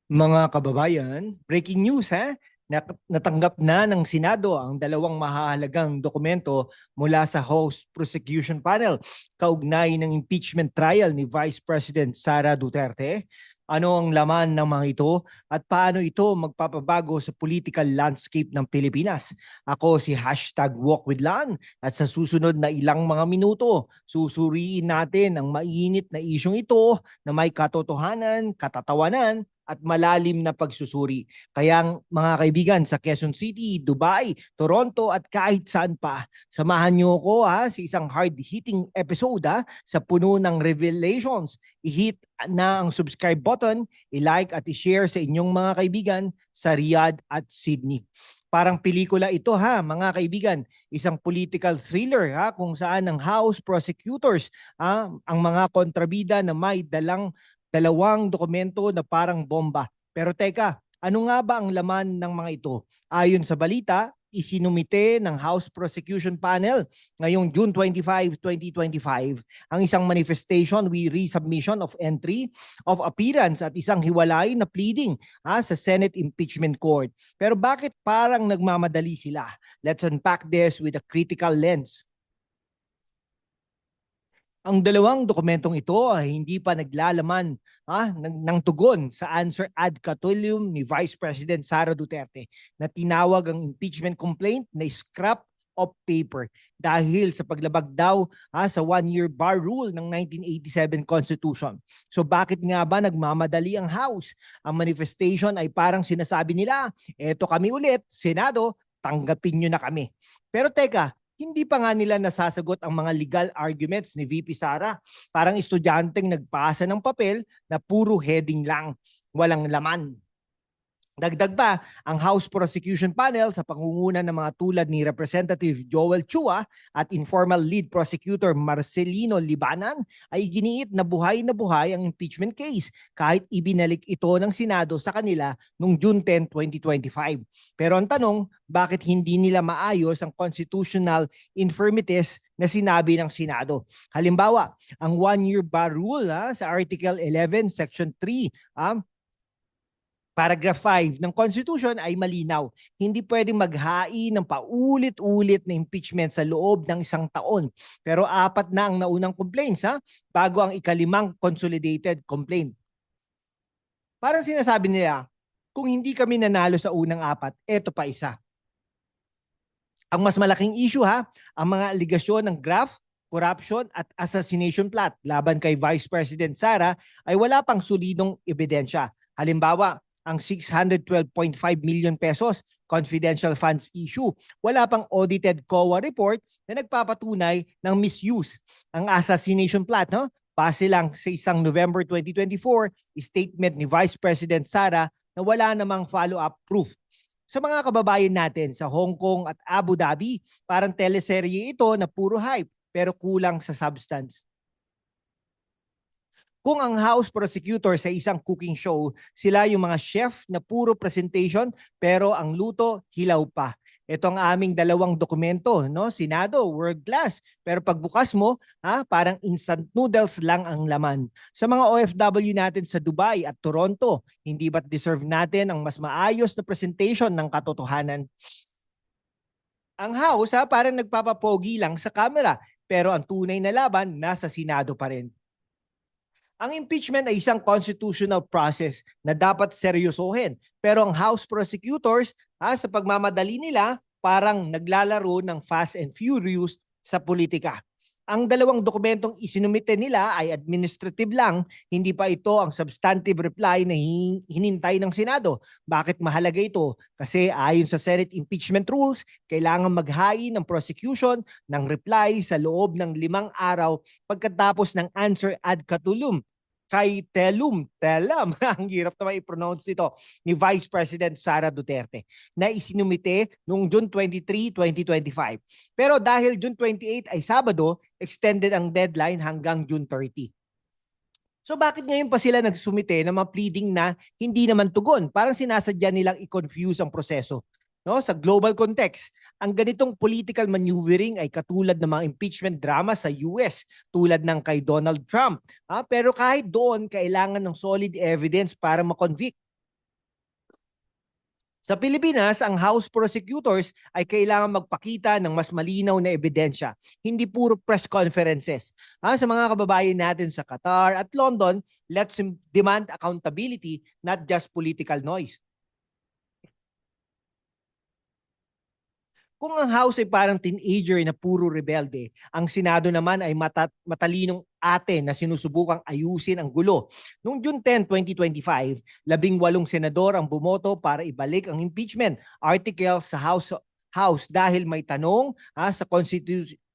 Mga kababayan, breaking news ha. Natanggap na ng Senado ang dalawang mahahalagang dokumento mula sa House Prosecution Panel kaugnay ng impeachment trial ni Vice President Sara Duterte. Ano ang laman ng mga ito at paano ito magpapabago sa political landscape ng Pilipinas? Ako si #WalkWithLan at sa susunod na ilang mga minuto, susuriin natin ang mainit na isyong ito na may katotohanan, katatawanan at malalim na pagsusuri. Kaya mga kaibigan sa Quezon City, Dubai, Toronto at kahit saan pa, samahan niyo ko sa isang hard-hitting episode sa puno ng revelations. I-hit na ang subscribe button, i-like at i-share sa inyong mga kaibigan sa Riyadh at Sydney. Parang pelikula ito mga kaibigan, isang political thriller kung saan ang House prosecutors ang mga kontrabida na may dalawang dokumento na parang bomba. Pero teka, ano nga ba ang laman ng mga ito? Ayon sa balita, isinumite ng House Prosecution Panel ngayong June 25, 2025 ang isang manifestation with resubmission of entry of appearance at isang hiwalay na pleading sa Senate Impeachment Court. Pero bakit parang nagmamadali sila? Let's unpack this with a critical lens. Ang dalawang dokumentong ito ay hindi pa naglalaman ng tugon sa answer ad catulum ni Vice President Sara Duterte na tinawag ang impeachment complaint na scrap of paper dahil sa paglabag daw sa one-year bar rule ng 1987 Constitution. So bakit nga ba nagmamadali ang House? Ang manifestation ay parang sinasabi nila, eto kami ulit, Senado, tanggapin nyo na kami. Pero teka, hindi pa nga nila nasasagot ang mga legal arguments ni VP Sara. Parang estudyanteng nagpasa ng papel na puro heading lang, walang laman. Dagdag pa, ang House Prosecution Panel sa pangunguna ng mga tulad ni Representative Joel Chua at informal lead prosecutor Marcelino Libanan ay giniit na buhay ang impeachment case kahit ibinalik ito ng Senado sa kanila noong June 10, 2025. Pero ang tanong, bakit hindi nila maayos ang constitutional infirmities na sinabi ng Senado? Halimbawa, ang one-year bar rule sa Article 11, Section 3, Paragraph 5 ng Constitution ay malinaw. Hindi pwedeng maghain ng paulit-ulit na impeachment sa loob ng isang taon. Pero 4 na ang naunang complaints bago ang ikalimang consolidated complaint. Parang sinasabi nila, kung hindi kami nanalo sa unang 4, eto pa isa. Ang mas malaking issue ang mga aligasyon ng graft, corruption at assassination plot laban kay Vice President Sara ay wala pang solidong ebidensya. Halimbawa, ang 612.5 million pesos confidential funds issue. Wala pang audited COA report na nagpapatunay ng misuse. Ang assassination plot, base lang sa isang November 2024 statement ni Vice President Sara na wala namang follow-up proof. Sa mga kababayan natin sa Hong Kong at Abu Dhabi, parang teleserye ito na puro hype pero kulang sa substance. Kung ang House prosecutor sa isang cooking show, sila yung mga chef na puro presentation pero ang luto hilaw pa. Ito ang aming dalawang dokumento, Senado, world class. Pero pagbukas mo, parang instant noodles lang ang laman. Sa mga OFW natin sa Dubai at Toronto, hindi ba't deserve natin ang mas maayos na presentation ng katotohanan? Ang House parang nagpapapogi lang sa camera, pero ang tunay na laban nasa Senado pa rin. Ang impeachment ay isang constitutional process na dapat seryosohin. Pero ang House prosecutors, sa pagmamadali nila, parang naglalaro ng fast and furious sa politika. Ang dalawang dokumentong isinumite nila ay administrative lang, hindi pa ito ang substantive reply na hinintay ng Senado. Bakit mahalaga ito? Kasi ayon sa Senate impeachment rules, kailangan maghain ng prosecution ng reply sa loob ng 5 araw pagkatapos ng answer ad catulum kay Telam, ang hirap naman i-pronounce nito, ni Vice President Sara Duterte na isinumite noong June 23, 2025. Pero dahil June 28 ay Sabado, extended ang deadline hanggang June 30. So bakit ngayon pa sila nagsumite ng mga pleading na hindi naman tugon? Parang sinasadya nilang i-confuse ang proseso. Sa global context, ang ganitong political maneuvering ay katulad ng mga impeachment drama sa US tulad ng kay Donald Trump. Pero kahit doon, kailangan ng solid evidence para makonvict. Sa Pilipinas, ang House prosecutors ay kailangan magpakita ng mas malinaw na ebidensya, hindi puro press conferences. Sa mga kababayan natin sa Qatar at London, let's demand accountability, not just political noise. Kung ang House ay parang teenager na puro rebelde, ang Senado naman ay matalinong ate na sinusubukang ayusin ang gulo. Noong June 10, 2025, 18 senador ang bumoto para ibalik ang impeachment article sa House dahil may tanong sa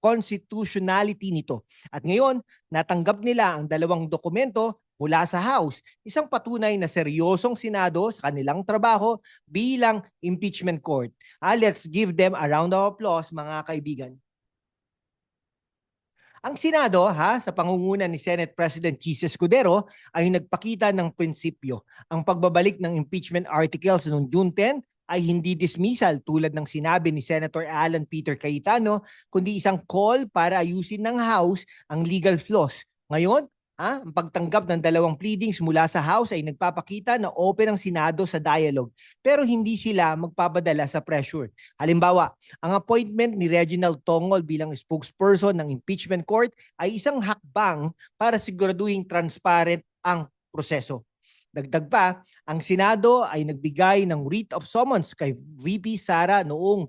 constitutionality nito. At ngayon, natanggap nila ang dalawang dokumento mula sa House, isang patunay na seryosong Senado sa kanilang trabaho bilang impeachment court. Let's give them a round of applause, mga kaibigan. Ang Senado, sa pangunguna ni Senate President Jesus Escudero, ay nagpakita ng prinsipyo. Ang pagbabalik ng impeachment articles noong June 10 ay hindi dismissal tulad ng sinabi ni Senator Alan Peter Cayetano, kundi isang call para ayusin ng House ang legal flaws. Ngayon, ang pagtanggap ng dalawang pleadings mula sa House ay nagpapakita na open ang Senado sa dialogue, pero hindi sila magpapadala sa pressure. Halimbawa, ang appointment ni Reginald Tongol bilang spokesperson ng impeachment court ay isang hakbang para siguraduhin transparent ang proseso. Dagdag pa, ang Senado ay nagbigay ng writ of summons kay VP Sara noong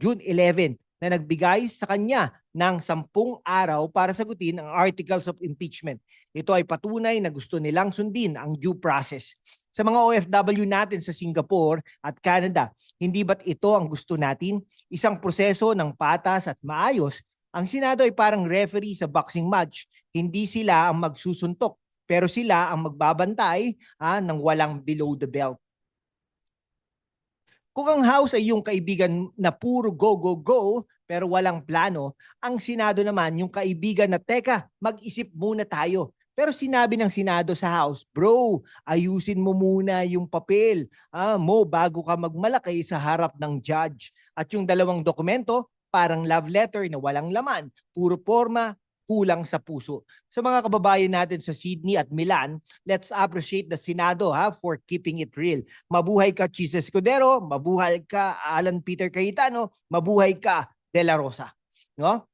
June 11 na nagbigay sa kanya ng 10 araw para sagutin ang articles of impeachment. Ito ay patunay na gusto nilang sundin ang due process. Sa mga OFW natin sa Singapore at Canada, hindi ba't ito ang gusto natin? Isang proseso ng patas at maayos. Ang Senado ay parang referee sa boxing match. Hindi sila ang magsusuntok, pero sila ang magbabantay ng walang below the belt. Kung ang House ay yung kaibigan na puro go, go, go, pero walang plano, ang Senado naman yung kaibigan na, teka, mag-isip muna tayo. Pero sinabi ng Senado sa House, bro, ayusin mo muna yung papel mo bago ka magmalaki sa harap ng judge. At yung dalawang dokumento, parang love letter na walang laman, puro forma, kulang sa puso. Sa mga kababayan natin sa Sydney at Milan, let's appreciate the Senado for keeping it real. Mabuhay ka Jesus Escudero, mabuhay ka Alan Peter Cayetano, mabuhay ka De La Rosa. No?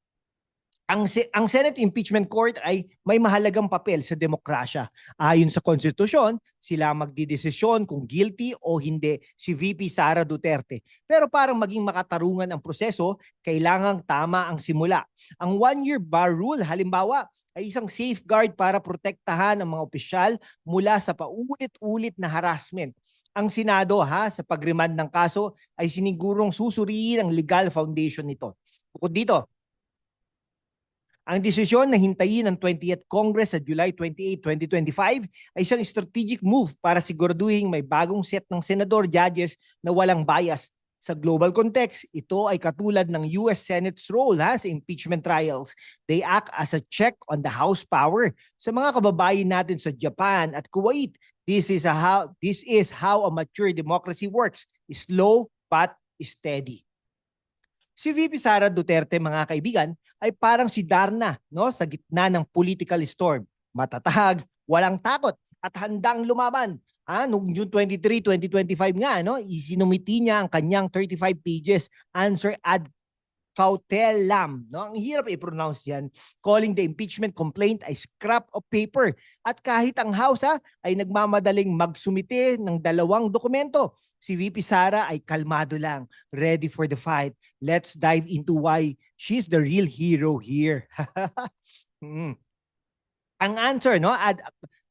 Ang Senate Impeachment Court ay may mahalagang papel sa demokrasya. Ayon sa konstitusyon, sila magdidesisyon kung guilty o hindi si VP Sara Duterte. Pero parang maging makatarungan ang proseso, kailangang tama ang simula. Ang one-year bar rule, halimbawa, ay isang safeguard para protektahan ang mga opisyal mula sa paulit-ulit na harassment. Ang Senado sa pag-remand ng kaso ay sinigurong susuriin ang legal foundation nito. Bukod dito, ang desisyon na hintayin ng 20th Congress sa July 28, 2025 ay isang strategic move para siguraduhin may bagong set ng senador judges na walang bias. Sa global context, ito ay katulad ng US Senate's role sa impeachment trials. They act as a check on the House power. Sa mga kababayan natin sa Japan at Kuwait, this is how a mature democracy works. Slow but steady. Si VP Sara Duterte, mga kaibigan, ay parang si Darna sa gitna ng political storm. Matatag, walang takot at handang lumaban. Noong June 23, 2025 nga, isinumiti niya ang kanyang 35 pages answer ad cautelam. Ang hirap i-pronounce yan. Calling the impeachment complaint a scrap of paper. At kahit ang House ay nagmamadaling magsumite ng dalawang dokumento, si VP Sara ay kalmado lang, ready for the fight. Let's dive into why she's the real hero here. Ang answer, ad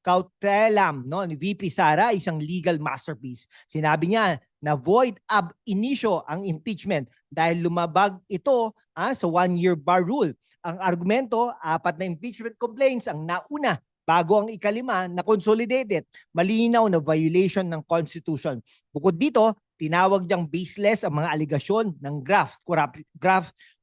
cautelam ni VP Sara, isang legal masterpiece. Sinabi niya na void ab initio ang impeachment dahil lumabag ito sa one-year bar rule. Ang argumento, 4 na impeachment complaints ang nauna bago ang ikalima na consolidated, malinaw na violation ng Constitution. Bukod dito, tinawag niyang baseless ang mga aligasyon ng graft,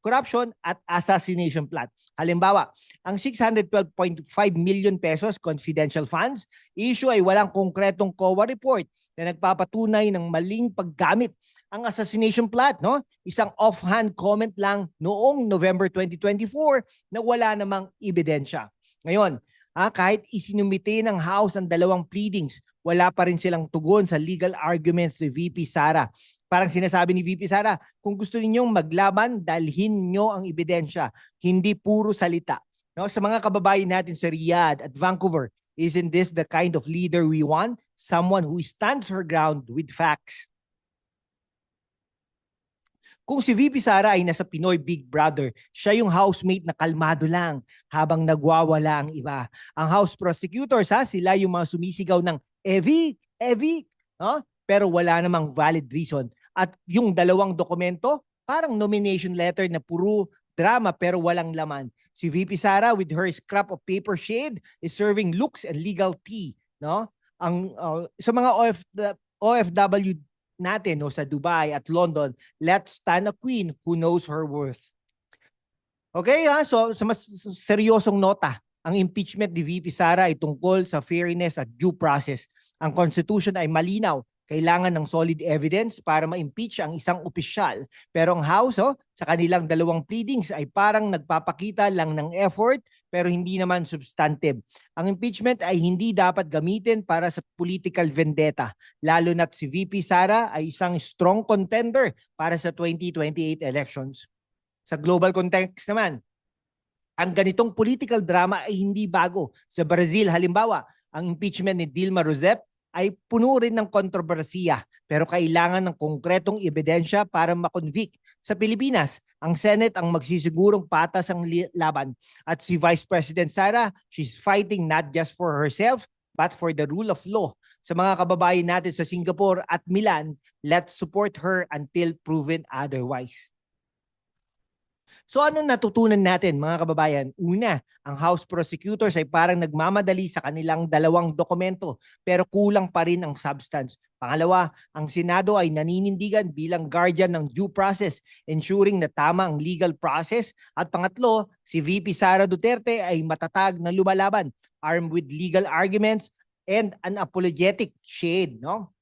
corruption at assassination plot. Halimbawa, ang 612.5 million pesos confidential funds issue ay walang konkretong COA report na nagpapatunay ng maling paggamit. Ang assassination plot, isang offhand comment lang noong November 2024 na wala namang ebidensya. Ngayon, Kahit isinumite ng House ang dalawang pleadings, wala pa rin silang tugon sa legal arguments ni VP Sara. Parang sinasabi ni VP Sara, kung gusto ninyong maglaban, dalhin nyo ang ebidensya, hindi puro salita. No? Sa mga kababayan natin sa Riyadh at Vancouver, isn't this the kind of leader we want? Someone who stands her ground with facts. Kung si VP Sara ay nasa Pinoy Big Brother, siya yung housemate na kalmado lang habang nagwawala ang iba. Ang house prosecutors, sila yung mga sumisigaw ng Evie, no? Pero wala namang valid reason. At yung dalawang dokumento, parang nomination letter na puro drama pero walang laman. Si VP Sara with her scrap of paper shade is serving looks and legal tea, no? Ang sa mga OFW natin sa Dubai at London, let's stand a queen who knows her worth. Okay, so sa mas seryosong nota, ang impeachment ni VP Sara ay tungkol sa fairness at due process. Ang Constitution ay malinaw, kailangan ng solid evidence para ma-impeach ang isang opisyal. Pero ang House, sa kanilang dalawang pleadings ay parang nagpapakita lang ng effort pero hindi naman substantive. Ang impeachment ay hindi dapat gamitin para sa political vendetta, lalo na't si VP Sara ay isang strong contender para sa 2028 elections. Sa global context naman, ang ganitong political drama ay hindi bago. Sa Brazil, halimbawa, ang impeachment ni Dilma Rousseff ay puno rin ng kontrobersiya pero kailangan ng konkretong ebidensya para makonvict. Sa Pilipinas, ang Senate ang magsisigurong patas ang laban at si Vice President Sara, she's fighting not just for herself but for the rule of law. Sa mga kababayan natin sa Singapore at Milan, let's support her until proven otherwise. So anong natutunan natin mga kababayan? Una, ang House prosecutors ay parang nagmamadali sa kanilang dalawang dokumento pero kulang pa rin ang substance. Pangalawa, ang Senado ay naninindigan bilang guardian ng due process, ensuring na tama ang legal process. At pangatlo, si VP Sara Duterte ay matatag na lumalaban, armed with legal arguments and an apologetic shade, no?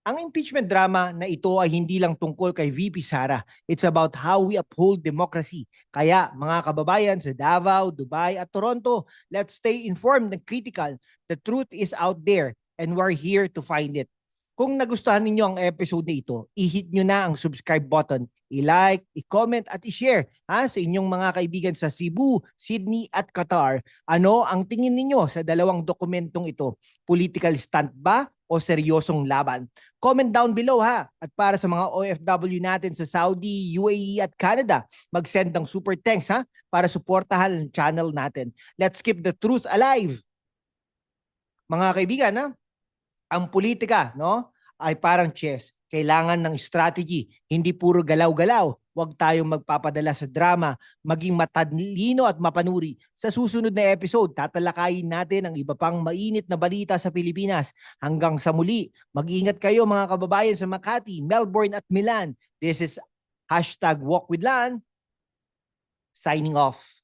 Ang impeachment drama na ito ay hindi lang tungkol kay VP Sara. It's about how we uphold democracy. Kaya mga kababayan sa Davao, Dubai at Toronto, let's stay informed and critical. The truth is out there and we're here to find it. Kung nagustuhan ninyo ang episode na ito, i-hit nyo na ang subscribe button, i-like, i-comment at i-share sa inyong mga kaibigan sa Cebu, Sydney at Qatar. Ano ang tingin ninyo sa dalawang dokumentong ito? Political stunt ba o seryosong laban? Comment down below At para sa mga OFW natin sa Saudi, UAE at Canada, mag-send ng super thanks para suportahan ang channel natin. Let's keep the truth alive. Mga kaibigan, ang politika, ay parang chess. Kailangan ng strategy, hindi puro galaw-galaw. Huwag tayong magpapadala sa drama, maging matalino at mapanuri. Sa susunod na episode, tatalakayin natin ang iba pang mainit na balita sa Pilipinas. Hanggang sa muli, mag-ingat kayo mga kababayan sa Makati, Melbourne at Milan. This is #WalkWithLan, signing off.